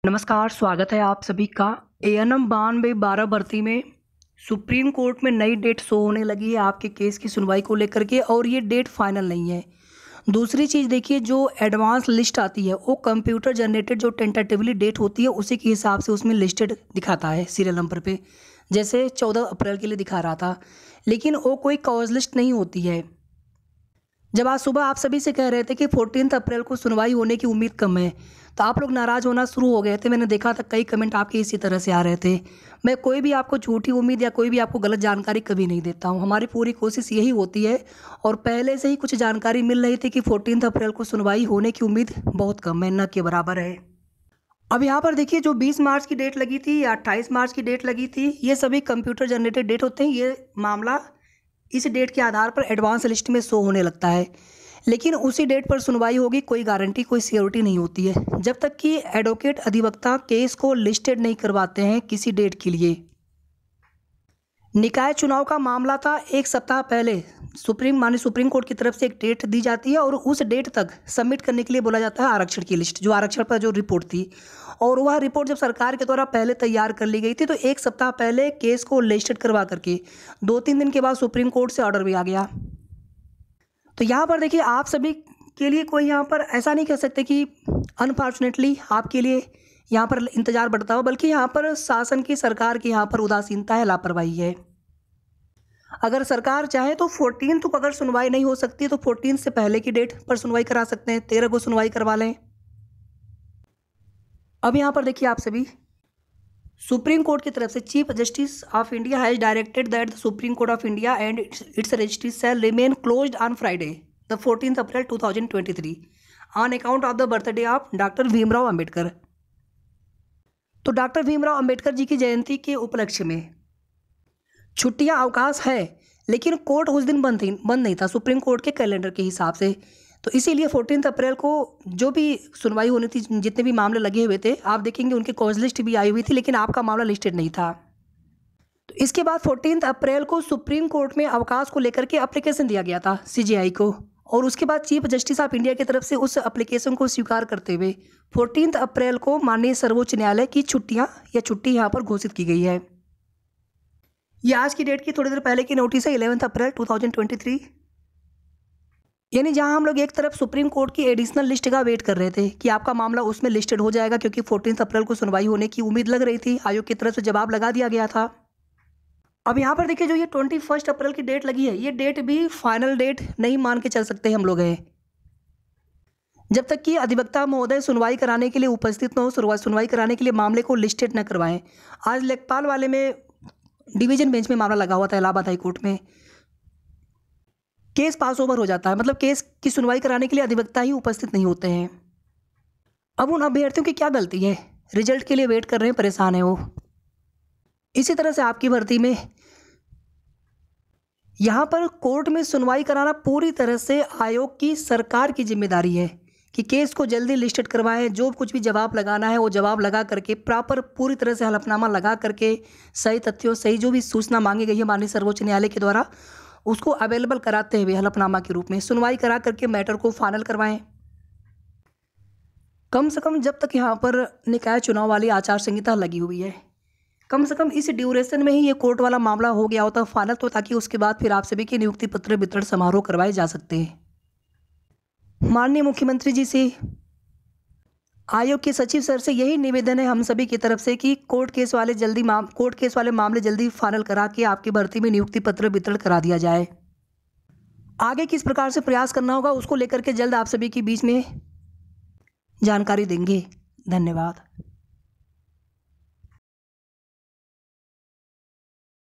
नमस्कार, स्वागत है आप सभी का। एएनएम 92/12 भर्ती में सुप्रीम कोर्ट में नई डेट शो होने लगी है आपके केस की सुनवाई को लेकर के, और ये डेट फाइनल नहीं है। दूसरी चीज़ देखिए, जो एडवांस लिस्ट आती है वो कंप्यूटर जनरेटेड जो टेंटेटिवली डेट होती है उसी के हिसाब से उसमें लिस्टेड दिखाता है सीरियल नंबर पे। जैसे 14 अप्रैल के लिए दिखा रहा था, लेकिन वो कोई कॉज लिस्ट नहीं होती है। जब आज सुबह आप सभी से कह रहे थे कि 14 अप्रैल को सुनवाई होने की उम्मीद कम है, तो आप लोग नाराज़ होना शुरू हो गए थे। मैंने देखा था कई कमेंट आपके इसी तरह से आ रहे थे। मैं कोई भी आपको झूठी उम्मीद या कोई भी आपको गलत जानकारी कभी नहीं देता हूं। हमारी पूरी कोशिश यही होती है, और पहले से ही कुछ जानकारी मिल रही थी कि 14 अप्रैल को सुनवाई होने की उम्मीद बहुत कम है, न के बराबर है। अब यहाँ पर देखिए, जो 20 मार्च की डेट लगी थी या 28 मार्च की डेट लगी थी, ये सभी कंप्यूटर जनरेटेड डेट होते हैं। ये मामला इस डेट के आधार पर एडवांस लिस्ट में शो होने लगता है, लेकिन उसी डेट पर सुनवाई होगी कोई गारंटी, कोई सिक्योरिटी नहीं होती है जब तक कि एडवोकेट अधिवक्ता केस को लिस्टेड नहीं करवाते हैं किसी डेट के लिए। निकाय चुनाव का मामला था, एक सप्ताह पहले सुप्रीम कोर्ट की तरफ से एक डेट दी जाती है, और उस डेट तक सबमिट करने के लिए बोला जाता है आरक्षण की लिस्ट, जो आरक्षण पर जो रिपोर्ट थी। और वह रिपोर्ट जब सरकार के द्वारा पहले तैयार कर ली गई थी, तो एक सप्ताह पहले केस को लिस्टेड करवा करके 2-3 दिन के बाद सुप्रीम कोर्ट से ऑर्डर भी आ गया। तो यहाँ पर देखिए, आप सभी के लिए कोई यहाँ पर ऐसा नहीं कह सकते कि अनफॉर्चुनेटली आपके लिए यहाँ पर इंतज़ार बढ़ता हो, बल्कि यहाँ पर शासन की, सरकार की यहाँ पर उदासीनता है, लापरवाही है। अगर सरकार चाहे तो 14 को अगर सुनवाई नहीं हो सकती तो 14 से पहले की डेट पर सुनवाई करा सकते हैं, 13 को सुनवाई करवा लें। अब यहाँ पर देखिए, आप सभी, सुप्रीम कोर्ट की तरफ से chief justice of India has directed that the supreme court of India and its registries shall remain closed on Friday the 14 April 2023 on account of the birthday of doctor Bhimrao Ambedkar. तो doctor Bhimrao Ambedkar ji की जयंती के उपलक्ष्य में छुट्टियां अवकाश है, लेकिन कोर्ट उस दिन बंद नहीं था सुप्रीम कोर्ट के कैलेंडर के हिसाब से। तो इसीलिए 14 अप्रैल को जो भी सुनवाई होनी थी, जितने भी मामले लगे हुए थे, आप देखेंगे उनकी कॉज लिस्ट भी आई हुई थी, लेकिन आपका मामला लिस्टेड नहीं था। तो इसके बाद 14 अप्रैल को सुप्रीम कोर्ट में अवकाश को लेकर के एप्लीकेशन दिया गया था सीजेआई को, और उसके बाद चीफ जस्टिस ऑफ इंडिया की तरफ से उस एप्लीकेशन को स्वीकार करते हुए 14 अप्रैल को माननीय सर्वोच्च न्यायालय की छुट्टी यहाँ पर घोषित की गई है। ये आज की डेट की थोड़ी देर पहले की नोटिस है, 11 अप्रैल 2023। यानी जहां हम लोग एक तरफ सुप्रीम कोर्ट की एडिशनल लिस्ट का वेट कर रहे थे कि आपका मामला उसमें लिस्टेड हो जाएगा, क्योंकि 14 अप्रैल को सुनवाई होने की उम्मीद लग रही थी, आयोग की तरफ से जवाब लगा दिया गया था। अब यहाँ पर देखिए, जो ये 21 अप्रैल की डेट लगी है, ये डेट भी फाइनल डेट नहीं मान के चल सकते हम लोग हैं, जब तक कि अधिवक्ता महोदय सुनवाई कराने के लिए उपस्थित न हो, सुनवाई कराने के लिए मामले को लिस्टेड न करवाएं। आज लेखपाल वाले में डिवीजन बेंच में मामला लगा हुआ था इलाहाबाद हाई कोर्ट में, केस पास ओवर हो जाता है, मतलब केस की सुनवाई कराने के लिए अधिवक्ता ही उपस्थित नहीं होते हैं। अब उन अभ्यर्थियों की क्या गलती है, रिजल्ट के लिए वेट कर रहे हैं, परेशान है वो। इसी तरह से आपकी भर्ती में यहाँ पर कोर्ट में सुनवाई कराना पूरी तरह से आयोग की, सरकार की जिम्मेदारी है कि केस को जल्दी लिस्टेड करवाएं। जो कुछ भी जवाब लगाना है वो जवाब लगा करके, प्रॉपर पूरी तरह से हलफनामा लगा करके, सही तथ्यों, सही जो भी सूचना मांगी गई है माननीय सर्वोच्च न्यायालय के द्वारा, उसको अवेलेबल कराते हुए हलफनामा के रूप में सुनवाई करा करके मैटर को फाइनल करवाएं। कम से कम जब तक यहाँ पर निकाय चुनाव वाली आचार संहिता लगी हुई है, कम से कम इस ड्यूरेशन में ही ये कोर्ट वाला मामला हो गया होता फाइनल, तो ताकि उसके बाद फिर आप सभी के नियुक्ति पत्र वितरण समारोह करवाए जा सकते हैं। माननीय मुख्यमंत्री जी से, आयोग के सचिव सर से यही निवेदन है हम सभी की तरफ से कि कोर्ट केस वाले मामले जल्दी फाइनल करा के आपकी भर्ती में नियुक्ति पत्र वितरण करा दिया जाए। आगे किस प्रकार से प्रयास करना होगा उसको लेकर के जल्द आप सभी के बीच में जानकारी देंगे। धन्यवाद।